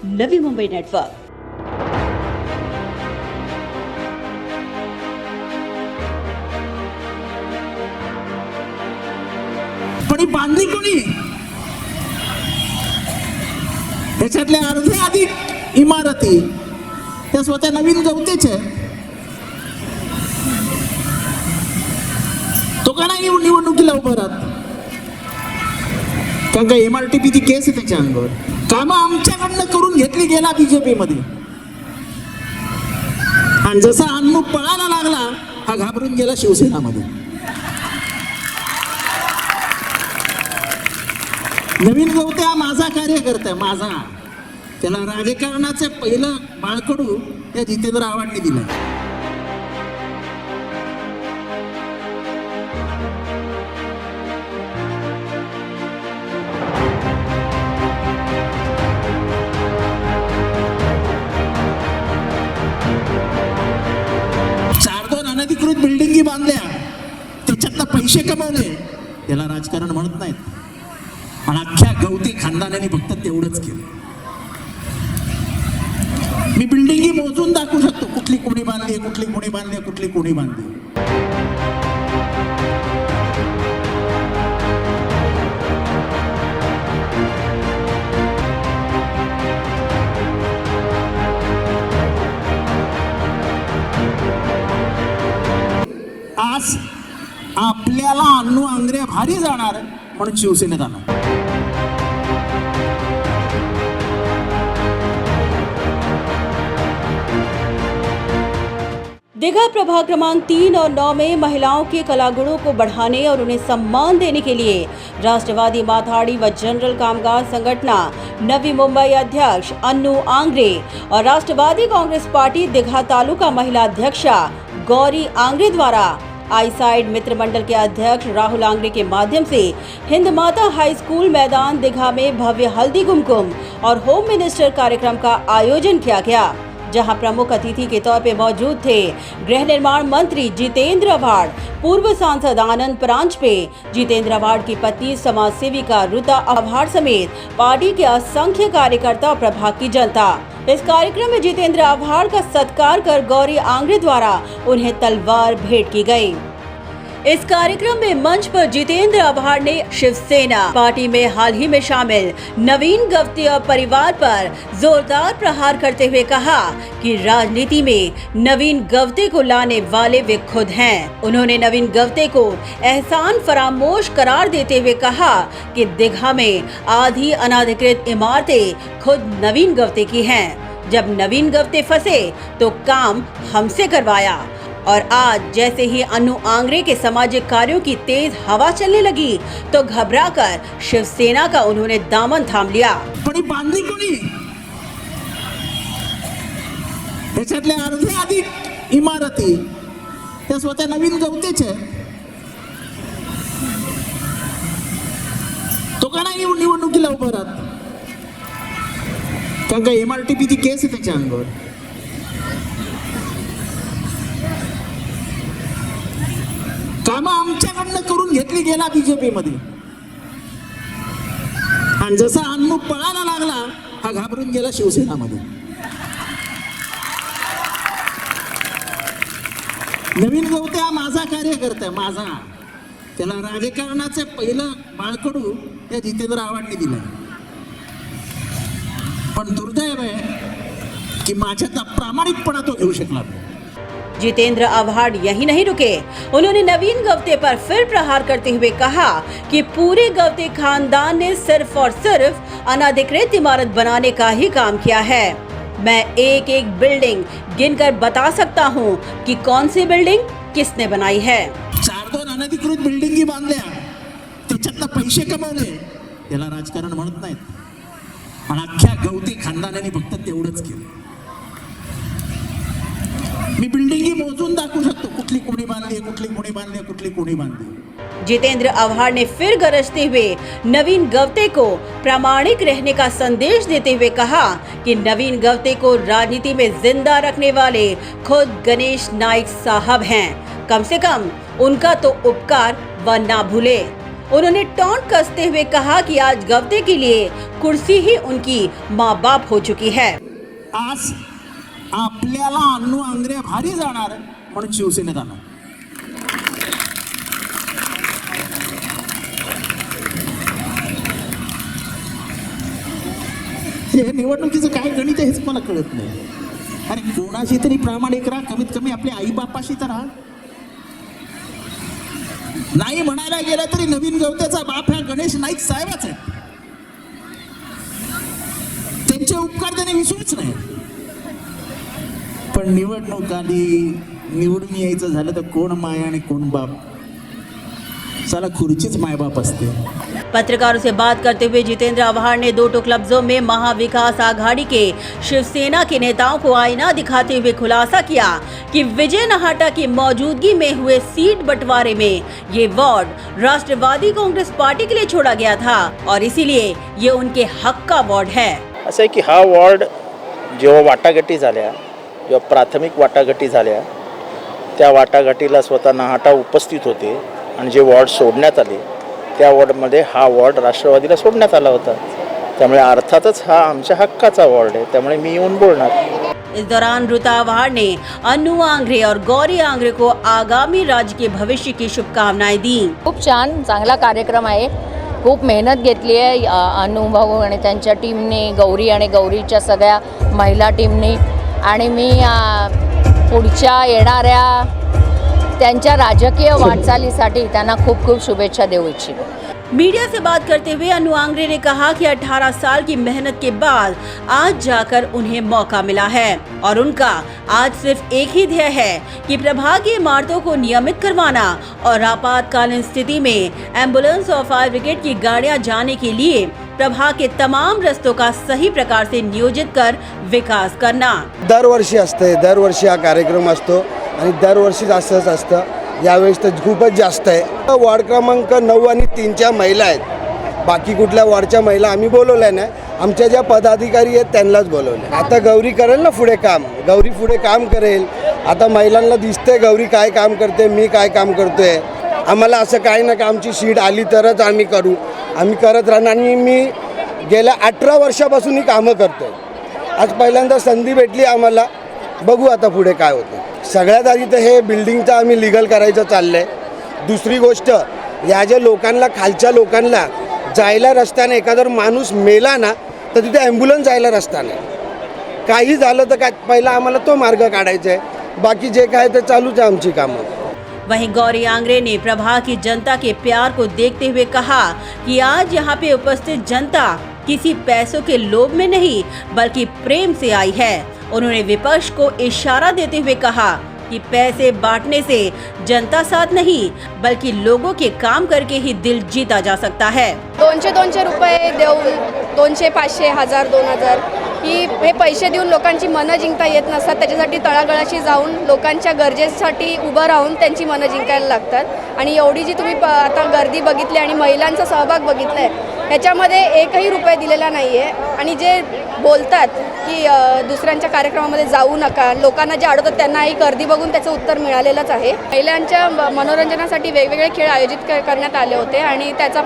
Navi Mumbai network. पण ही बांधली कोणी? त्याच्यातल्या अर्धे अधिक इमारती त्या स्वतः नवीन गवतेचे. तो का नाही निवडणुकीला उभं राहत? कारण का MRTPची केस आहे त्याच्या अंगावर. कामं आमच्याकडनं करून घेतली गेला बीजेपी मध्ये, आणि जसा अण्णू पळायला लागला हा घाबरून गेला शिवसेनामध्ये. नवीन गवते हा माझा कार्यकर्ता आहे, माझा. त्याला राजकारणाचे पहिलं बाळकडू त्या जितेंद्र आव्हाडने दिलं. अनधिकृत बिल्डिंगी बांधल्या, त्याच्यातनं पैसे कमवले, त्याला राजकारण म्हणत नाहीत. आणि अख्ख्या गवती खानदानाने फक्त तेवढंच केलं. मी बिल्डिंगी मोजून दाखवू शकतो, कुठली कोणी बांधली, कुठली कोणी बांधली, कुठली कोणी बांधली. आज आपल्याला अण्णू आंग्रे भारी जाणार म्हणून शिवसेनेत आला. दीघा प्रभाग क्रमांक 3 और 9 में महिलाओं के कलागुणों को बढ़ाने और उन्हें सम्मान देने के लिए राष्ट्रवादी माथाड़ी व जनरल कामगार संगठना नवी मुंबई अध्यक्ष अन्नू आंग्रे और राष्ट्रवादी कांग्रेस पार्टी दीघा तालुका महिला अध्यक्षा गौरी आंग्रे द्वारा आईसाइड मित्र मंडल के अध्यक्ष राहुल आंग्रे के माध्यम से हिंद माता हाई स्कूल मैदान दीघा में भव्य हल्दी कुमकुम और होम मिनिस्टर कार्यक्रम का आयोजन किया गया, जहां प्रमुख अतिथि के तौर पर मौजूद थे गृह निर्माण मंत्री जितेंद्र आव्हाड, पूर्व सांसद आनंद परांजपे, जितेंद्र आव्हाड की पत्नी समाज सेविका रुता आव्हाड समेत पार्टी के असंख्य कार्यकर्ता और प्रभाग की जनता. इस कार्यक्रम में जितेंद्र आव्हाड का सत्कार कर गौरी आंग्रे द्वारा उन्हें तलवार भेंट की गई. इस कार्यक्रम में मंच पर जितेंद्र आव्हाड ने शिवसेना पार्टी में हाल ही में शामिल नवीन गवते और परिवार पर जोरदार प्रहार करते हुए कहा कि राजनीति में नवीन गवते को लाने वाले वे खुद हैं. उन्होंने नवीन गवते को एहसान फरामोश करार देते हुए कहा कि दीघा में आधी अनाधिकृत इमारतें खुद नवीन गवते की हैं. जब नवीन गवते फंसे तो काम हमसे करवाया, और आज जैसे ही अन्नू आंग्रे के सामाजिक कार्यों की तेज हवा चलने लगी तो घबराकर शिवसेना का उन्होंने दामन थाम लिया. पण ही बांधली कोणी? त्याच्यातल्या अर्धे अधिक इमारती त्या स्वतः नवीन गवतेचे. तो का नाही निवडणुकीला उभं राहत? कारण का MRTPची केस आहे त्याच्या अंगावर. कामं आमच्याकडनं करून घेतली गेला बीजेपी मध्ये, आणि जसा अण्णू पळायला लागला हा घाबरून गेला शिवसेनामध्ये. नवीन गवते हा माझा कार्यकर्ता आहे, माझा. त्याला राजकारणाचे पहिलं बाळकडू त्या जितेंद्र आव्हाडने दिलं. पण दुर्दैव आहे की माझ्याचा प्रामाणिकपणा तो घेऊ शकला नाही. जितेंद्र आव्हाड यही नहीं रुके, उन्होंने नवीन गवते पर फिर प्रहार करते हुए कहा कि पूरे गवते खानदान ने सिर्फ और सिर्फ अनाधिकृत इमारत बनाने का ही काम किया है. मैं एक एक बिल्डिंग गिनकर बता सकता हूं कि कौन सी बिल्डिंग किसने बनाई है. 4-2 अनधिकृत बिल्डिंगी बांधल्या, त्याच्यातनं पैसे कमवले, त्याला राजकारण म्हणत नाहीत. आणि अख्ख्या गवती खानदानाने फक्त तेवढंच केलं. मी बिल्डिंगी मोजून दाखवू शकतो, कुठली कोणी बांधली, कुठली कोणी बांधली, कुठली कोणी बांधली. जितेंद्र आव्हाड ने फिर गरजते हुए नवीन गवते को प्रामाणिक रहने का संदेश देते हुए कहा कि नवीन गवते को राजनीति में जिंदा रखने वाले खुद गणेश नाइक साहब हैं. कम से कम उनका तो उपकार व ना भूले. उन्होंने टॉन्ट कसते हुए कहा कि आज गवते के लिए कुर्सी ही उनकी माँ बाप हो चुकी है। आज आपल्याला अन्नू आंग्रे भारी जाणार म्हणून शिवसेनेत आला। हे निवडणुकीचं काय गणित आहे हेच मला कळत नाही। अरे कोणाशी तरी प्रामाणिक राहा, कमीत कमी आपल्या आई बापाशी तर राहा। नाही म्हणायला गेलं तरी नवीन गवत्याचा बाप हा गणेश नाईक साहेबच आहे। त्यांचे उपकार त्याने विसरूच नाही। पण निवडणूक आली, निवडून यायचं झालं तर कोण माय आणि कोण बाप? साला खुर्चीच मायबाप असते। पत्रकारों से बात करते हुए जितेंद्र आव्हाड ने दो टूक लफ्जों में महाविकास आघाड़ी के शिवसेना के नेताओं को आईना दिखाते हुए खुलासा किया कि विजय नाहटा की मौजूदगी में हुए सीट बंटवारे में ये वार्ड राष्ट्रवादी कांग्रेस पार्टी के लिए छोड़ा गया था और इसीलिए ये उनके हक का वार्ड है। असं आहे की हा वॉर्ड जेव्हा वाटाघाटी झाल्या, जेव्हा प्राथमिक वाटाघाटी झाल्या, त्या वाटाघाटीला स्वतः नाहटा उपस्थित होते आणि जे वॉर्ड सोडण्यात आले त्या वॉर्डमध्ये हा वॉर्ड राष्ट्रवादीला सोडण्यात आला होता। त्यामुळे अर्थातच हा आमच्या हक्काचा वॉर्ड आहे, त्यामुळे मी येऊन बोलणार। इस दौरान ऋता आव्हाड ने अन्नू आंग्रे और गौरी आंग्रे को आगामी राज्य के भविष्य की शुभकामनाएं दी। खूप छान चांगला कार्यक्रम आहे। खूप मेहनत घेतली आहे अन्नू भाऊ आणि त्यांच्या टीमने, गौरी आणि गौरीच्या सगळ्या महिला टीमने, आणि मी पुढच्या येणाऱ्या त्यांच्या राजकीय वाटचालीसाठी त्यांना खूप खूप शुभेच्छा देऊ इच्छितो। मीडिया से बात करते हुए अन्नू आंग्रे ने कहा कि 18 साल की मेहनत के बाद आज जाकर उन्हें मौका मिला है और उनका आज सिर्फ एक ही ध्येय है कि प्रभाग की इमारतों को नियमित करवाना और आपातकालीन स्थिति में एम्बुलेंस और फायर ब्रिगेड की गाड़ियां जाने के लिए प्रभाग के तमाम रस्तों का सही प्रकार से नियोजित कर विकास करना। दरवर्षी असते, दरवर्षी हा कार्यक्रम असतो आणि दरवर्षीच असंच असतं। यावेळेस तर खूपच जास्त आहे। वॉर्ड क्रमांक 9 आणि 3च्या महिला आहेत, बाकी कुठल्या वॉर्डच्या महिला आम्ही बोलवल्या नाही। आमच्या ज्या पदाधिकारी आहेत त्यांनाच बोलवलं। आता गौरी करेल ना पुढे काम, गौरी पुढे काम करेल। आता महिलांना दिसते गौरी काय काम करते, मी काय काम करतोय। आम्हाला असं काही ना का आमची सीट आली तरच आम्ही करू, आम्ही करत राहणार। आणि मी गेल्या 18 वर्षापासून ही कामं करतोय। आज पहिल्यांदा संधी भेटली आम्हाला, बघू आता पुढे काय होतं। सगळ्यात आधी तर हे बिल्डिंगचं आम्ही लीगल करायचं चाललंय। दुसरी गोष्ट, या ज्या लोकांना, खालच्या लोकांना जायला रस्त्याने, एखादा माणूस मेला ना तर तिथे ॲम्ब्युलन्स जायला रस्ता नाही। काही झालं तर काय पहिला आम्हाला तो मार्ग काढायचा आहे, बाकी जे काय ते चालूच आहे आमची कामं। वहीं गौरी आंग्रे ने प्रभाग की जनता के प्यार को देखते हुए कहा कि आज यहाँ पे उपस्थित जनता किसी पैसों के लोभ में नहीं बल्कि प्रेम से आई है। उन्होंने विपक्ष को इशारा देते हुए कहा कि पैसे बांटने से जनता साथ नहीं बल्कि लोगों के काम करके ही दिल जीता जा सकता है। 200 रुपये देऊन 200, 500, 1000, 2000 ही हे पैसे देऊन लोकांची मनं जिंकता येत नसतात। त्याच्यासाठी तळागाळाशी जाऊन लोकांच्या गरजेसाठी उभं राहून त्यांची मनं जिंकायला लागतात। आणि एवढी जी तुम्ही आता गर्दी बघितली आणि महिलांचा सहभाग बघितला आहे, ह्याच्यामध्ये एकही रुपये दिलेला नाही आहे। आणि जे बोलतात की दुसऱ्यांच्या कार्यक्रमामध्ये जाऊ नका, लोकांना जे अडवतात त्यांनाही गर्दी बघून त्याचं उत्तर मिळालेलंच आहे। महिलांच्या मनोरंजनासाठी वेगवेगळे खेळ आयोजित करण्यात आले होते आणि त्याचा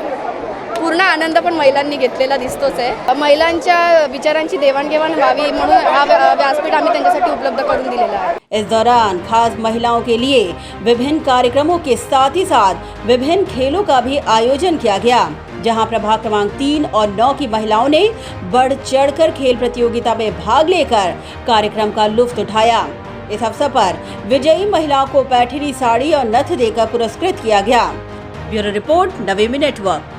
पूर्ण आनंद पण महिलांनी घेतलेला दिसतोच आहे। महिलांच्या विचारांची देवाणघेवाण व्हावी म्हणून हा व्यासपीठ आम्ही त्यांच्यासाठी उपलब्ध करून दिलेला आहे। इस दौरान खास महिलाओं के लिए विभिन्न कार्यक्रमों के साथ ही साथ विभिन्न खेलों का भी आयोजन किया गया, जहां प्रभाग क्रमांक 3 और 9 की महिलाओं ने बढ़ चढ़कर खेल प्रतियोगिता में भाग लेकर कार्यक्रम का लुत्फ उठाया। इस अवसर पर विजयी महिलाओं को पैठणी साड़ी और नथ देकर पुरस्कृत किया गया। ब्यूरो रिपोर्ट, नवीमी नेटवर्क।